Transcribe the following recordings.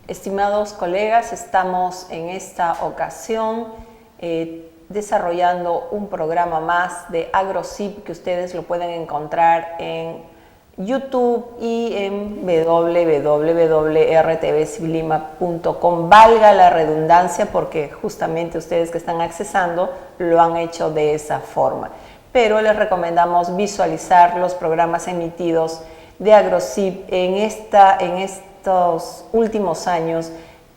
Estimados colegas, estamos en esta ocasión desarrollando un programa más de AgroZip que ustedes lo pueden encontrar en YouTube y en www.rtvciblima.com. Valga la redundancia porque justamente ustedes que están accesando lo han hecho de esa forma. Pero les recomendamos visualizar los programas emitidos de AgroZip en estos últimos años,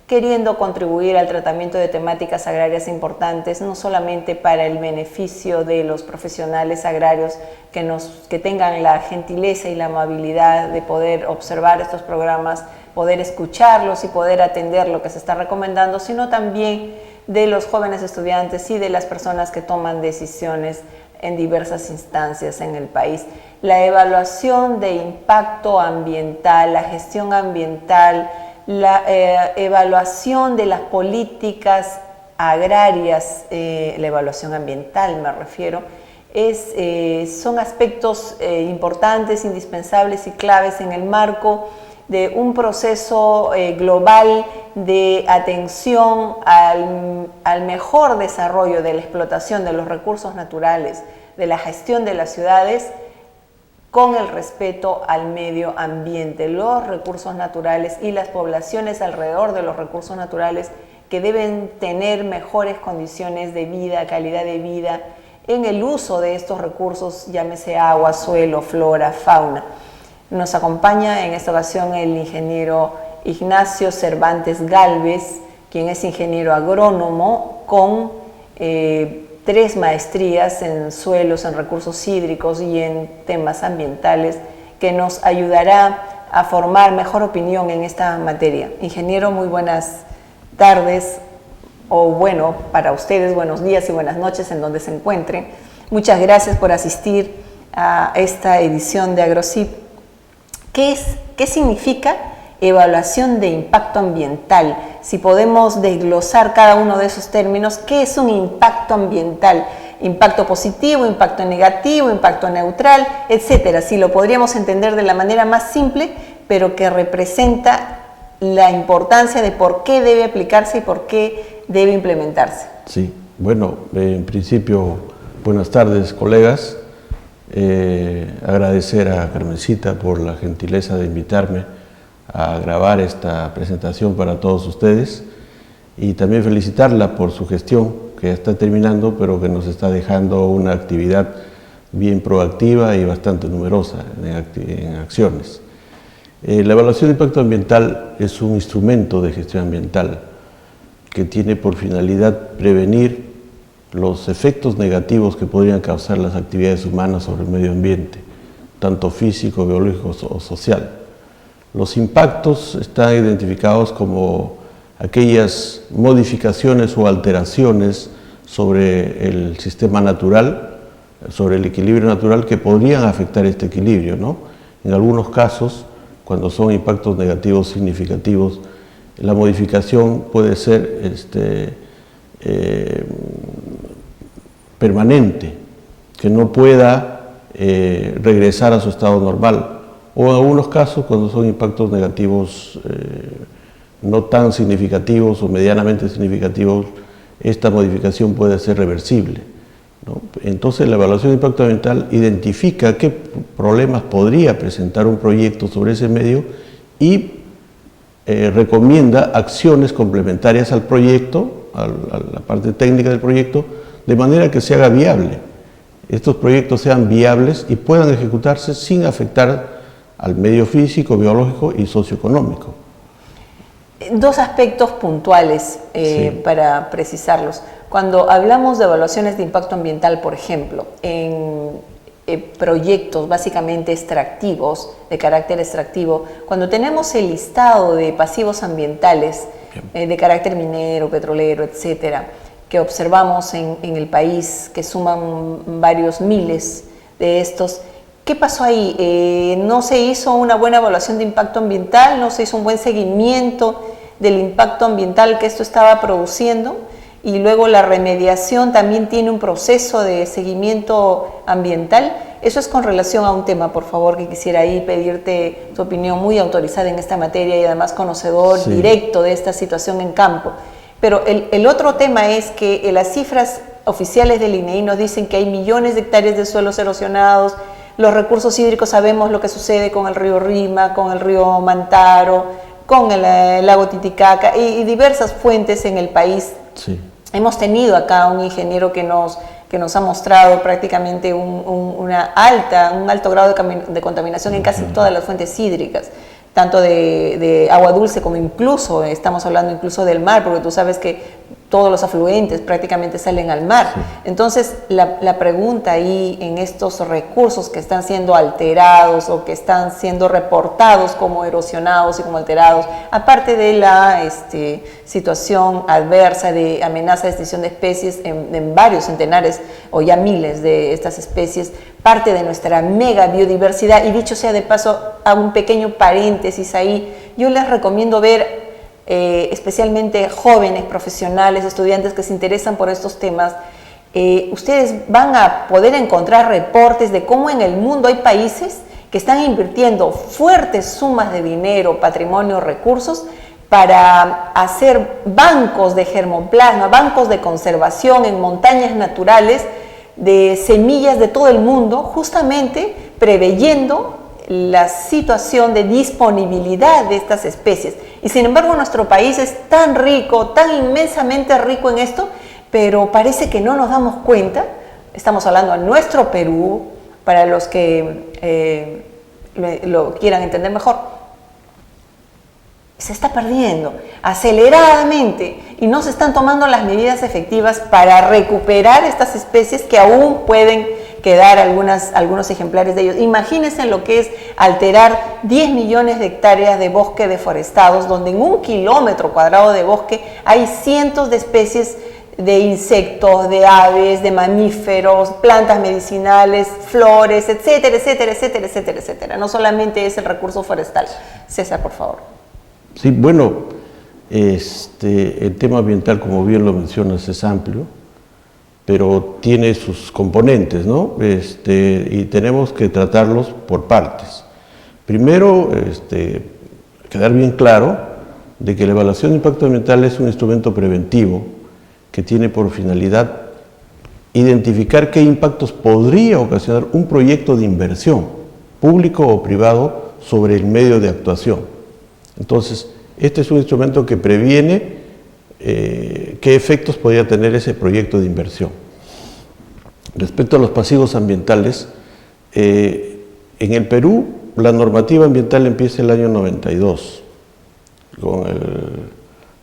queriendo contribuir al tratamiento de temáticas agrarias importantes, no solamente para el beneficio de los profesionales agrarios que tengan la gentileza y la amabilidad de poder observar estos programas, poder escucharlos y poder atender lo que se está recomendando, sino también de los jóvenes estudiantes y de las personas que toman decisiones en diversas instancias en el país. La evaluación de impacto ambiental, la gestión ambiental, la evaluación de las políticas agrarias, la evaluación ambiental me refiero, son aspectos importantes, indispensables y claves en el marco de un proceso global de atención al mejor desarrollo de la explotación de los recursos naturales, de la gestión de las ciudades, con el respeto al medio ambiente, los recursos naturales y las poblaciones alrededor de los recursos naturales que deben tener mejores condiciones de vida, calidad de vida en el uso de estos recursos, llámese agua, suelo, flora, fauna. Nos acompaña en esta ocasión el ingeniero Ignacio Cervantes Gálvez, quien es ingeniero agrónomo con 3 maestrías en suelos, en recursos hídricos y en temas ambientales, que nos ayudará a formar mejor opinión en esta materia. Ingeniero, muy buenas tardes, o bueno, para ustedes, buenos días y buenas noches en donde se encuentren. Muchas gracias por asistir a esta edición de AgroZip. ¿Qué significa evaluación de impacto ambiental? Si podemos desglosar cada uno de esos términos, ¿qué es un impacto ambiental? Impacto positivo, impacto negativo, impacto neutral, etcétera. Si lo podríamos entender de la manera más simple, pero que representa la importancia de por qué debe aplicarse y por qué debe implementarse. Sí, bueno, en principio, buenas tardes, colegas. Agradecer a Carmencita por la gentileza de invitarme a grabar esta presentación para todos ustedes y también felicitarla por su gestión, que ya está terminando, pero que nos está dejando una actividad bien proactiva y bastante numerosa en acciones. La evaluación de impacto ambiental es un instrumento de gestión ambiental que tiene por finalidad prevenir los efectos negativos que podrían causar las actividades humanas sobre el medio ambiente, tanto físico, biológico o social. Los impactos están identificados como aquellas modificaciones o alteraciones sobre el sistema natural, sobre el equilibrio natural que podrían afectar este equilibrio, ¿no? En algunos casos, cuando son impactos negativos significativos, la modificación puede ser permanente, que no pueda regresar a su estado normal, o en algunos casos cuando son impactos negativos no tan significativos o medianamente significativos, esta modificación puede ser reversible, ¿no? Entonces la evaluación de impacto ambiental identifica qué problemas podría presentar un proyecto sobre ese medio y recomienda acciones complementarias al proyecto, a la parte técnica del proyecto, de manera que se haga viable. Estos proyectos sean viables y puedan ejecutarse sin afectar al medio físico, biológico y socioeconómico. Dos aspectos puntuales Sí. para precisarlos. Cuando hablamos de evaluaciones de impacto ambiental, por ejemplo, en proyectos básicamente extractivos, de carácter extractivo, cuando tenemos el listado de pasivos ambientales de carácter minero, petrolero, etcétera, que observamos en el país, que suman varios miles de estos, ¿qué pasó ahí? ¿No se hizo una buena evaluación de impacto ambiental? ¿No se hizo un buen seguimiento del impacto ambiental que esto estaba produciendo? Y luego la remediación también tiene un proceso de seguimiento ambiental. Eso es con relación a un tema, por favor, que quisiera ahí pedirte tu opinión, muy autorizada en esta materia y además conocedor directo de esta situación en campo. Pero el otro tema es que las cifras oficiales del INEI nos dicen que hay millones de hectáreas de suelos erosionados. Los recursos hídricos, sabemos lo que sucede con el río Rima, con el río Mantaro, con el lago Titicaca y diversas fuentes en el país. Sí. Hemos tenido acá un ingeniero que nos ha mostrado prácticamente un alto grado de contaminación en casi todas las fuentes hídricas, tanto de agua dulce como incluso, estamos hablando incluso del mar, porque tú sabes que todos los afluentes prácticamente salen al mar. Sí. Entonces, la pregunta ahí en estos recursos que están siendo alterados o que están siendo reportados como erosionados y como alterados, aparte de la situación adversa de amenaza de extinción de especies en varios centenares o ya miles de estas especies, parte de nuestra mega biodiversidad, y dicho sea de paso, hago un pequeño paréntesis ahí, yo les recomiendo ver especialmente jóvenes, profesionales, estudiantes que se interesan por estos temas, ustedes van a poder encontrar reportes de cómo en el mundo hay países que están invirtiendo fuertes sumas de dinero, patrimonio, recursos para hacer bancos de germoplasma, bancos de conservación en montañas naturales de semillas de todo el mundo, justamente preveyendo la situación de disponibilidad de estas especies. Y sin embargo nuestro país es tan rico, tan inmensamente rico en esto, pero parece que no nos damos cuenta. Estamos hablando de nuestro Perú, para los que lo quieran entender mejor. Se está perdiendo aceleradamente y no se están tomando las medidas efectivas para recuperar estas especies que aún pueden quedar algunos ejemplares de ellos. Imagínense lo que es alterar 10 millones de hectáreas de bosque deforestados, donde en 1 kilómetro cuadrado de bosque hay cientos de especies de insectos, de aves, de mamíferos, plantas medicinales, flores, etcétera, etcétera, etcétera, etcétera, etcétera. No solamente es el recurso forestal. César, por favor. Sí, bueno, el tema ambiental, como bien lo mencionas, es amplio, pero tiene sus componentes, ¿no? Y tenemos que tratarlos por partes. Primero, quedar bien claro de que la evaluación de impacto ambiental es un instrumento preventivo que tiene por finalidad identificar qué impactos podría ocasionar un proyecto de inversión, público o privado, sobre el medio de actuación. Entonces, este es un instrumento que previene qué efectos podría tener ese proyecto de inversión. Respecto a los pasivos ambientales, en el Perú la normativa ambiental empieza el año 92, con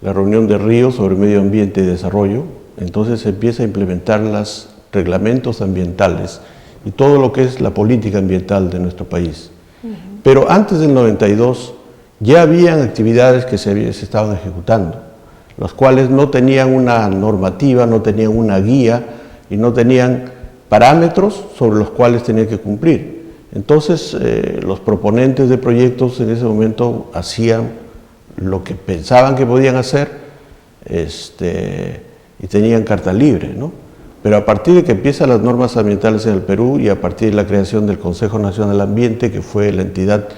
la reunión de Río sobre medio ambiente y desarrollo. Entonces se empieza a implementar los reglamentos ambientales y todo lo que es la política ambiental de nuestro país. Pero antes del 92 ya habían actividades que se estaban ejecutando, las cuales no tenían una normativa, no tenían una guía y no tenían parámetros sobre los cuales tenían que cumplir. Entonces los proponentes de proyectos en ese momento hacían lo que pensaban que podían hacer y tenían carta libre, ¿no? Pero a partir de que empiezan las normas ambientales en el Perú y a partir de la creación del Consejo Nacional del Ambiente, que fue la entidad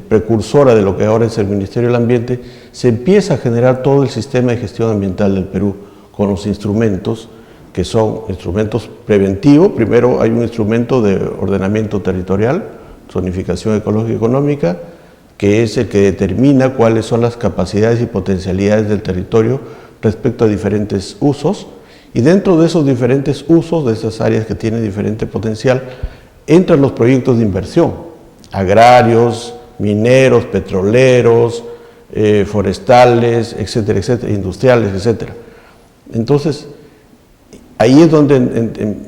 precursora de lo que ahora es el Ministerio del Ambiente, se empieza a generar todo el sistema de gestión ambiental del Perú con los instrumentos que son instrumentos preventivos. Primero hay un instrumento de ordenamiento territorial, zonificación ecológica y económica, que es el que determina cuáles son las capacidades y potencialidades del territorio respecto a diferentes usos, y dentro de esos diferentes usos, de esas áreas que tienen diferente potencial, entran los proyectos de inversión, agrarios, mineros, petroleros, forestales, etcétera, etcétera, industriales, etcétera. Entonces, ahí es donde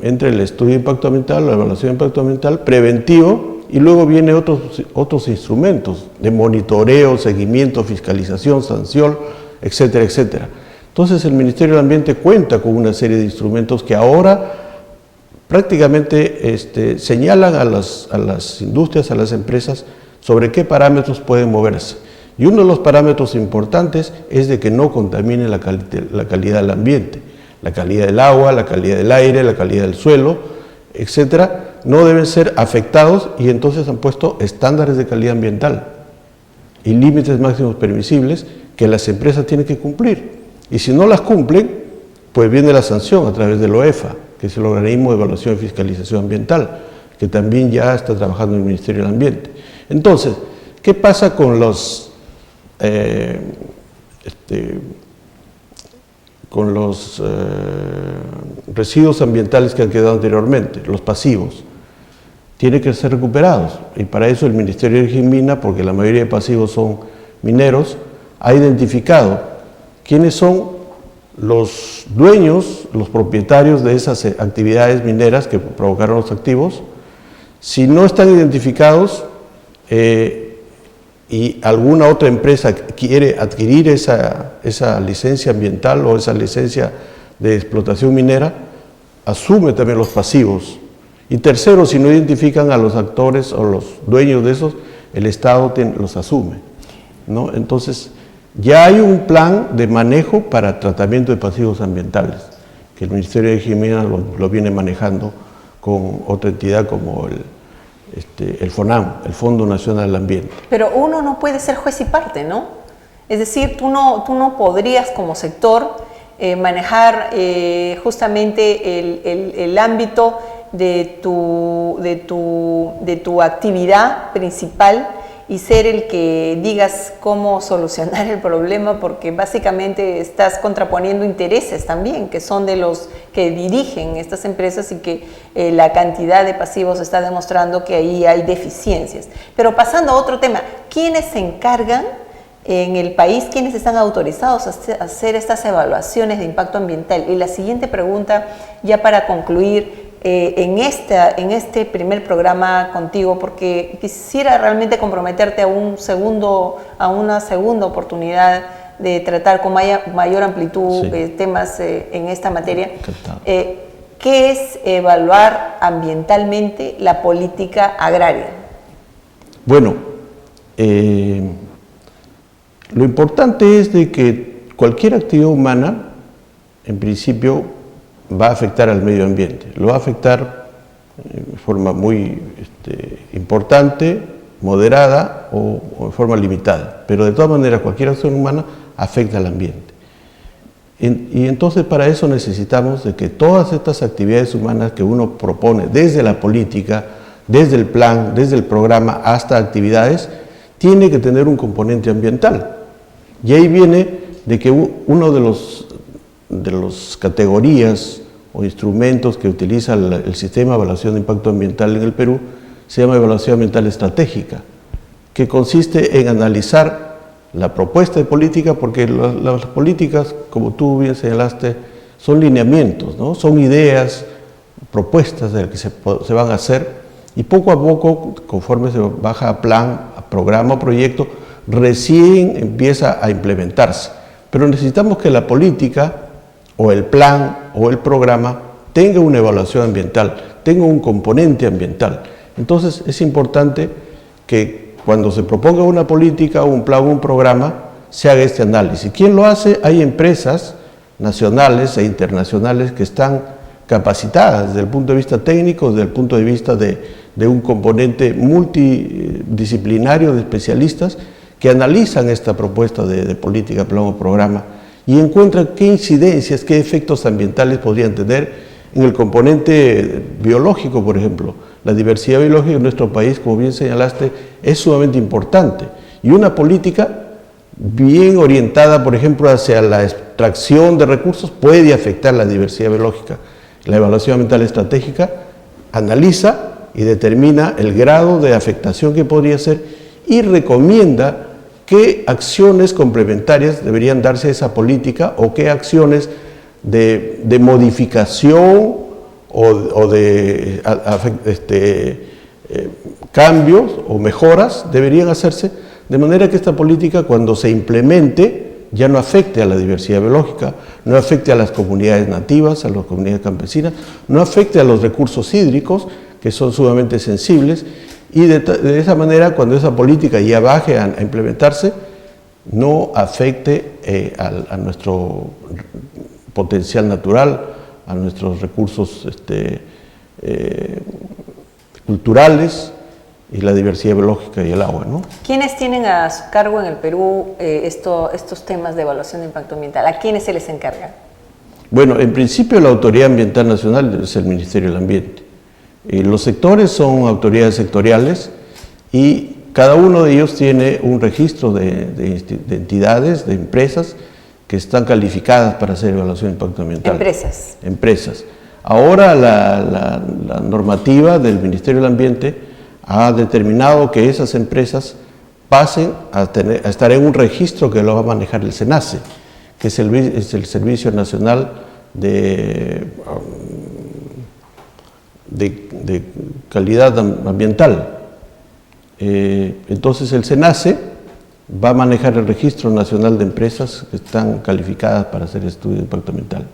entra el estudio de impacto ambiental, la evaluación de impacto ambiental, preventivo, y luego vienen otros instrumentos de monitoreo, seguimiento, fiscalización, sanción, etcétera, etcétera. Entonces, el Ministerio del Ambiente cuenta con una serie de instrumentos que ahora prácticamente señalan a las industrias, a las empresas, sobre qué parámetros pueden moverse. Y uno de los parámetros importantes es de que no contamine la calidad del ambiente. La calidad del agua, la calidad del aire, la calidad del suelo, etcétera, no deben ser afectados, y entonces han puesto estándares de calidad ambiental y límites máximos permisibles que las empresas tienen que cumplir. Y si no las cumplen, pues viene la sanción a través del OEFA, que es el Organismo de Evaluación y Fiscalización Ambiental, que también ya está trabajando en el Ministerio del Ambiente. Entonces, ¿qué pasa con los residuos ambientales que han quedado anteriormente, los pasivos? Tienen que ser recuperados, y para eso el Ministerio de Mina, porque la mayoría de pasivos son mineros, ha identificado quiénes son los dueños, los propietarios de esas actividades mineras que provocaron los activos. Si no están identificados y alguna otra empresa quiere adquirir esa licencia ambiental o esa licencia de explotación minera, asume también los pasivos. Y tercero, si no identifican a los actores o los dueños de esos, el Estado los asume, ¿no? Entonces, ya hay un plan de manejo para tratamiento de pasivos ambientales, que el Ministerio de Higiene lo viene manejando con otra entidad como el FONAM, el Fondo Nacional del Ambiente. Pero uno no puede ser juez y parte, ¿no? Es decir, tú no podrías como sector manejar justamente el ámbito de tu actividad principal y ser el que digas cómo solucionar el problema, porque básicamente estás contraponiendo intereses también, que son de los que dirigen estas empresas, y que la cantidad de pasivos está demostrando que ahí hay deficiencias. Pero pasando a otro tema, ¿quiénes se encargan en el país, quiénes están autorizados a hacer estas evaluaciones de impacto ambiental? Y la siguiente pregunta, ya para concluir, en este primer programa contigo, porque quisiera realmente comprometerte a una segunda oportunidad de tratar con mayor amplitud temas en esta materia. ¿Qué es evaluar ambientalmente la política agraria? Bueno, lo importante es de que cualquier actividad humana, en principio, va a afectar al medio ambiente. Lo va a afectar de forma muy importante, moderada o de forma limitada. Pero de todas maneras, cualquier acción humana afecta al ambiente. Y entonces para eso necesitamos de que todas estas actividades humanas que uno propone, desde la política, desde el plan, desde el programa, hasta actividades, tiene que tener un componente ambiental. Y ahí viene de que uno de las categorías o instrumentos que utiliza el sistema de evaluación de impacto ambiental en el Perú se llama evaluación ambiental estratégica, que consiste en analizar la propuesta de política, porque las políticas, como tú bien señalaste, son lineamientos, ¿no? Son ideas, propuestas de las que se van a hacer, y poco a poco, conforme se baja a plan, a programa o proyecto, recién empieza a implementarse. Pero necesitamos que la política o el plan o el programa tenga una evaluación ambiental, tenga un componente ambiental. Entonces es importante que cuando se proponga una política, un plan o un programa, se haga este análisis. ¿Quién lo hace? Hay empresas nacionales e internacionales que están capacitadas desde el punto de vista técnico, desde el punto de vista de un componente multidisciplinario de especialistas que analizan esta propuesta de política, plan o programa, y encuentran qué incidencias, qué efectos ambientales podrían tener en el componente biológico, por ejemplo. La diversidad biológica en nuestro país, como bien señalaste, es sumamente importante. Y una política bien orientada, por ejemplo, hacia la extracción de recursos puede afectar la diversidad biológica. La evaluación ambiental estratégica analiza y determina el grado de afectación que podría ser y recomienda ¿qué acciones complementarias deberían darse a esa política o qué acciones de modificación o de cambios o mejoras deberían hacerse de manera que esta política, cuando se implemente, ya no afecte a la diversidad biológica, no afecte a las comunidades nativas, a las comunidades campesinas, no afecte a los recursos hídricos, que son sumamente sensibles, y de esa manera, cuando esa política ya baje a implementarse, no afecte a nuestro potencial natural, a nuestros recursos culturales y la diversidad biológica y el agua, ¿no? ¿Quiénes tienen a su cargo en el Perú estos temas de evaluación de impacto ambiental? ¿A quiénes se les encarga? Bueno, en principio la Autoridad Ambiental Nacional es el Ministerio del Ambiente. Los sectores son autoridades sectoriales y cada uno de ellos tiene un registro de entidades, de empresas que están calificadas para hacer evaluación de impacto ambiental. Empresas. Empresas. Ahora la normativa del Ministerio del Ambiente ha determinado que esas empresas pasen a estar en un registro que lo va a manejar el SENACE, que es el Servicio Nacional de Calidad Ambiental. Entonces el SENACE va a manejar el Registro Nacional de Empresas que están calificadas para hacer estudio de impacto ambiental.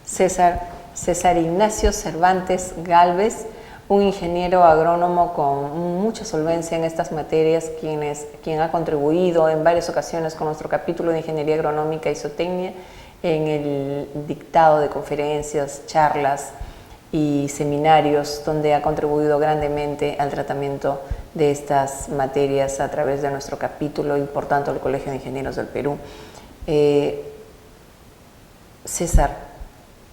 César Ignacio Cervantes Gálvez, un ingeniero agrónomo con mucha solvencia en estas materias, quien ha contribuido en varias ocasiones con nuestro capítulo de Ingeniería Agronómica y Zootecnia en el dictado de conferencias, charlas y seminarios, donde ha contribuido grandemente al tratamiento de estas materias a través de nuestro capítulo y por tanto el Colegio de Ingenieros del Perú. César,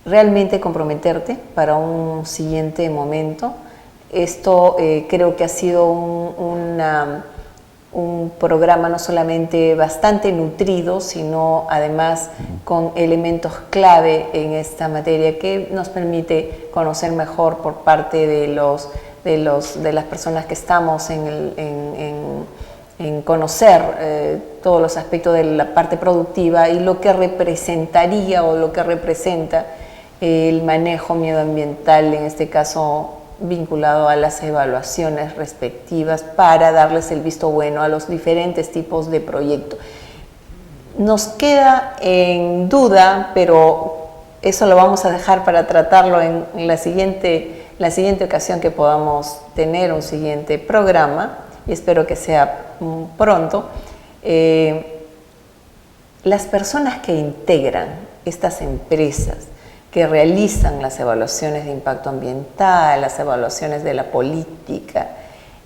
realmente comprometerte para un siguiente momento. Esto creo que ha sido un programa no solamente bastante nutrido, sino además con elementos clave en esta materia que nos permite conocer mejor por parte de las personas que estamos en conocer todos los aspectos de la parte productiva y lo que representaría o lo que representa el manejo medioambiental, en este caso vinculado a las evaluaciones respectivas para darles el visto bueno a los diferentes tipos de proyectos. Nos queda en duda, pero eso lo vamos a dejar para tratarlo en la siguiente ocasión que podamos tener un siguiente programa, y espero que sea pronto. Las personas que integran estas empresas, que realizan las evaluaciones de impacto ambiental, las evaluaciones de la política,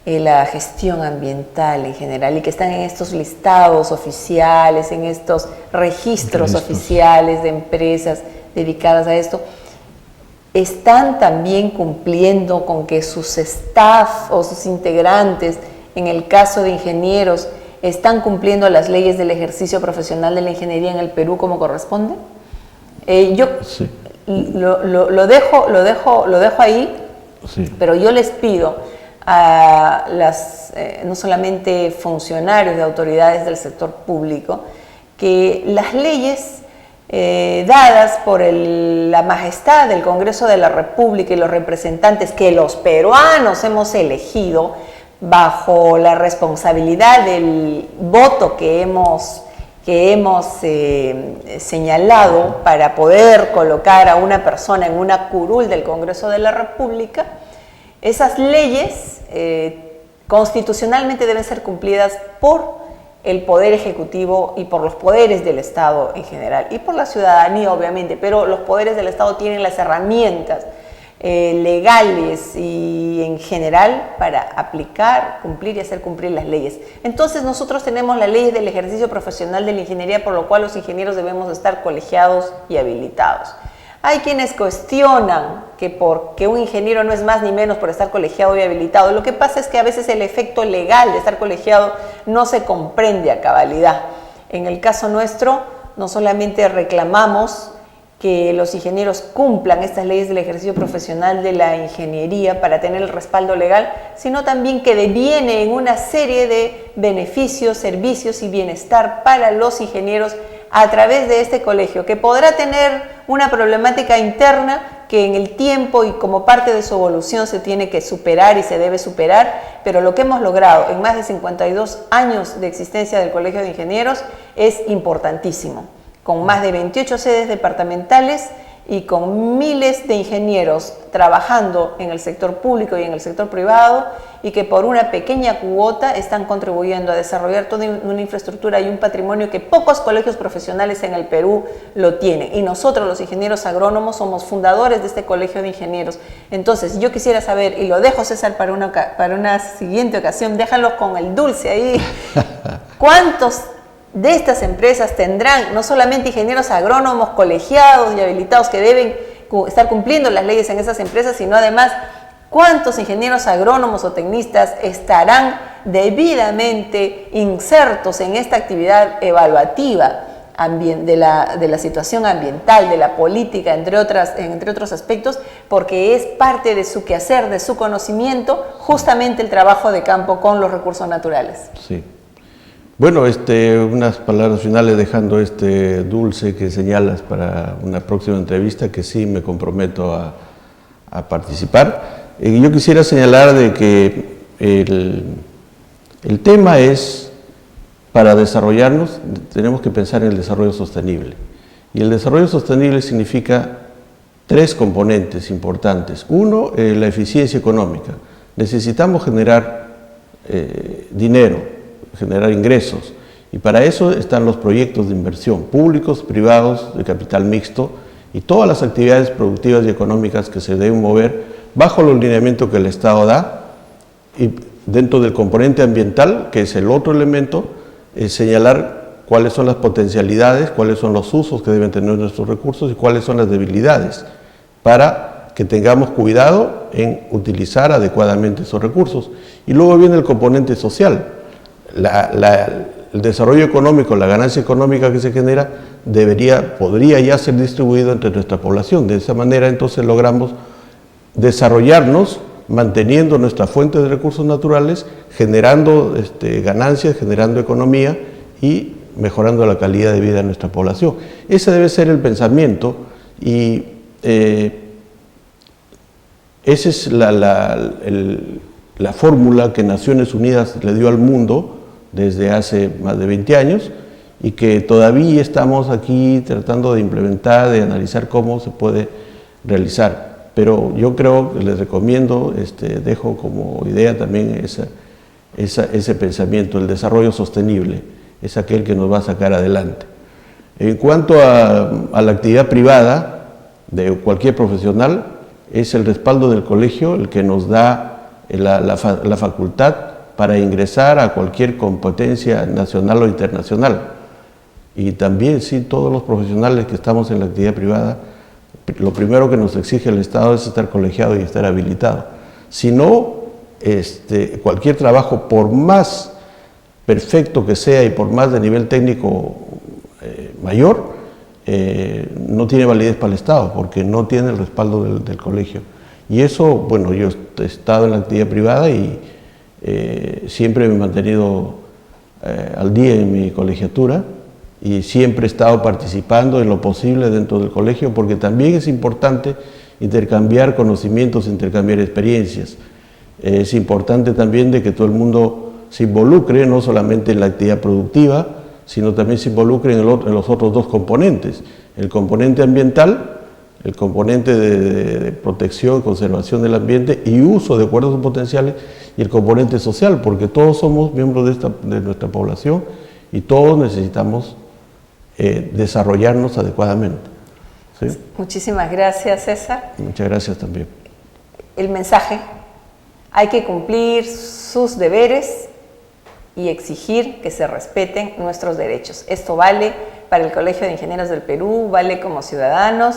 la gestión ambiental en general, y que están en estos listados oficiales, en estos registros oficiales de empresas dedicadas a esto, están también cumpliendo con que sus staff o sus integrantes, en el caso de ingenieros, están cumpliendo las leyes del ejercicio profesional de la ingeniería en el Perú como corresponde. Sí. Lo dejo ahí, sí. Pero yo les pido a no solamente funcionarios de autoridades del sector público, que las leyes dadas por la majestad del Congreso de la República y los representantes que los peruanos hemos elegido bajo la responsabilidad del voto que hemos señalado para poder colocar a una persona en una curul del Congreso de la República, esas leyes constitucionalmente deben ser cumplidas por el Poder Ejecutivo y por los poderes del Estado en general, y por la ciudadanía obviamente, pero los poderes del Estado tienen las herramientas legales y en general para aplicar, cumplir y hacer cumplir las leyes. Entonces nosotros tenemos la ley del ejercicio profesional de la ingeniería, por lo cual los ingenieros debemos estar colegiados y habilitados. Hay quienes cuestionan que porque un ingeniero no es más ni menos por estar colegiado y habilitado. Lo que pasa es que a veces el efecto legal de estar colegiado no se comprende a cabalidad. En el caso nuestro, no solamente reclamamos que los ingenieros cumplan estas leyes del ejercicio profesional de la ingeniería para tener el respaldo legal, sino también que deviene en una serie de beneficios, servicios y bienestar para los ingenieros a través de este colegio, que podrá tener una problemática interna que en el tiempo y como parte de su evolución se tiene que superar y se debe superar, pero lo que hemos logrado en más de 52 años de existencia del Colegio de Ingenieros es importantísimo, con más de 28 sedes departamentales y con miles de ingenieros trabajando en el sector público y en el sector privado, y que por una pequeña cuota están contribuyendo a desarrollar toda una infraestructura y un patrimonio que pocos colegios profesionales en el Perú lo tienen. Y nosotros, los ingenieros agrónomos, somos fundadores de este Colegio de Ingenieros. Entonces, yo quisiera saber, y lo dejo, César, para una siguiente ocasión, déjalo con el dulce ahí, ¿cuántos de estas empresas tendrán no solamente ingenieros agrónomos colegiados y habilitados que deben estar cumpliendo las leyes en esas empresas, sino además cuántos ingenieros agrónomos o tecnistas estarán debidamente insertos en esta actividad evaluativa de la situación ambiental, de la política, entre otros aspectos, porque es parte de su quehacer, de su conocimiento, justamente el trabajo de campo con los recursos naturales. Sí. Bueno, unas palabras finales dejando este dulce que señalas para una próxima entrevista, que sí me comprometo a participar. Yo quisiera señalar de que el tema es, para desarrollarnos, tenemos que pensar en el desarrollo sostenible. Y el desarrollo sostenible significa tres componentes importantes. Uno, la eficiencia económica. Necesitamos generar dinero, generar ingresos, y para eso están los proyectos de inversión públicos, privados, de capital mixto, y todas las actividades productivas y económicas que se deben mover bajo los lineamientos que el Estado da, y dentro del componente ambiental, que es el otro elemento, señalar cuáles son las potencialidades, cuáles son los usos que deben tener nuestros recursos y cuáles son las debilidades, para que tengamos cuidado en utilizar adecuadamente esos recursos. Y luego viene el componente social. El desarrollo económico, la ganancia económica que se genera, podría ya ser distribuido entre nuestra población. De esa manera entonces logramos desarrollarnos manteniendo nuestra fuente de recursos naturales, generando ganancias, generando economía y mejorando la calidad de vida de nuestra población. Ese debe ser el pensamiento, y esa es la fórmula que Naciones Unidas le dio al mundo desde hace más de 20 años y que todavía estamos aquí tratando de implementar, de analizar cómo se puede realizar. Pero yo creo que les recomiendo, dejo como idea también ese pensamiento. El desarrollo sostenible es aquel que nos va a sacar adelante. En cuanto a la actividad privada de cualquier profesional, es el respaldo del colegio el que nos da la facultad para ingresar a cualquier competencia nacional o internacional. Y también, sí, todos los profesionales que estamos en la actividad privada, lo primero que nos exige el Estado es estar colegiado y estar habilitado. Si no, cualquier trabajo, por más perfecto que sea y por más de nivel técnico mayor, no tiene validez para el Estado, porque no tiene el respaldo del colegio. Y eso, bueno, yo he estado en la actividad privada y siempre me he mantenido al día en mi colegiatura, y siempre he estado participando en lo posible dentro del colegio, porque también es importante intercambiar conocimientos, intercambiar experiencias. Es importante también de que todo el mundo se involucre, no solamente en la actividad productiva, sino también se involucre en los otros dos componentes: el componente ambiental, el componente de protección, conservación del ambiente y uso de acuerdo a sus potenciales, y el componente social, porque todos somos miembros de nuestra población y todos necesitamos desarrollarnos adecuadamente. ¿Sí? Muchísimas gracias, César. Muchas gracias también. El mensaje: hay que cumplir sus deberes y exigir que se respeten nuestros derechos. Esto vale para el Colegio de Ingenieros del Perú, vale como ciudadanos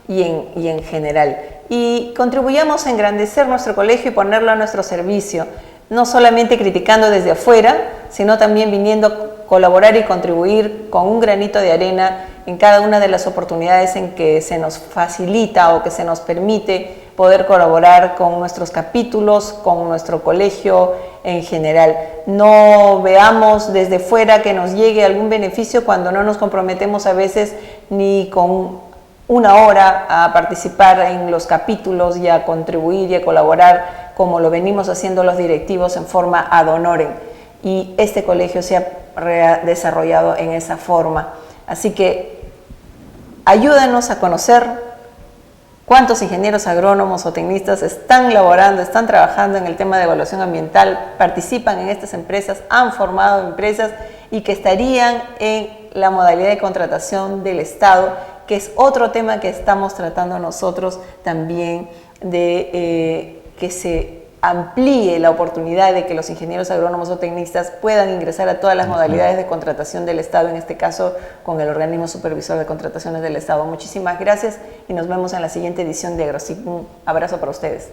y en general. Y contribuyamos a engrandecer nuestro colegio y ponerlo a nuestro servicio, no solamente criticando desde afuera, sino también viniendo a colaborar y contribuir con un granito de arena en cada una de las oportunidades en que se nos facilita o que se nos permite poder colaborar con nuestros capítulos, con nuestro colegio en general. No veamos desde fuera que nos llegue algún beneficio cuando no nos comprometemos a veces ni con una hora a participar en los capítulos y a contribuir y a colaborar como lo venimos haciendo los directivos en forma ad honorem. Y este colegio se ha desarrollado en esa forma. Así que ayúdanos a conocer cuántos ingenieros agrónomos o tecnistas están laborando, están trabajando en el tema de evaluación ambiental, participan en estas empresas, han formado empresas y que estarían en la modalidad de contratación del Estado, que es otro tema que estamos tratando nosotros también de que se amplíe la oportunidad de que los ingenieros agrónomos o tecnistas puedan ingresar a todas las modalidades de contratación del Estado, en este caso con el organismo supervisor de contrataciones del Estado. Muchísimas gracias y nos vemos en la siguiente edición de AgroSIC. Un abrazo para ustedes.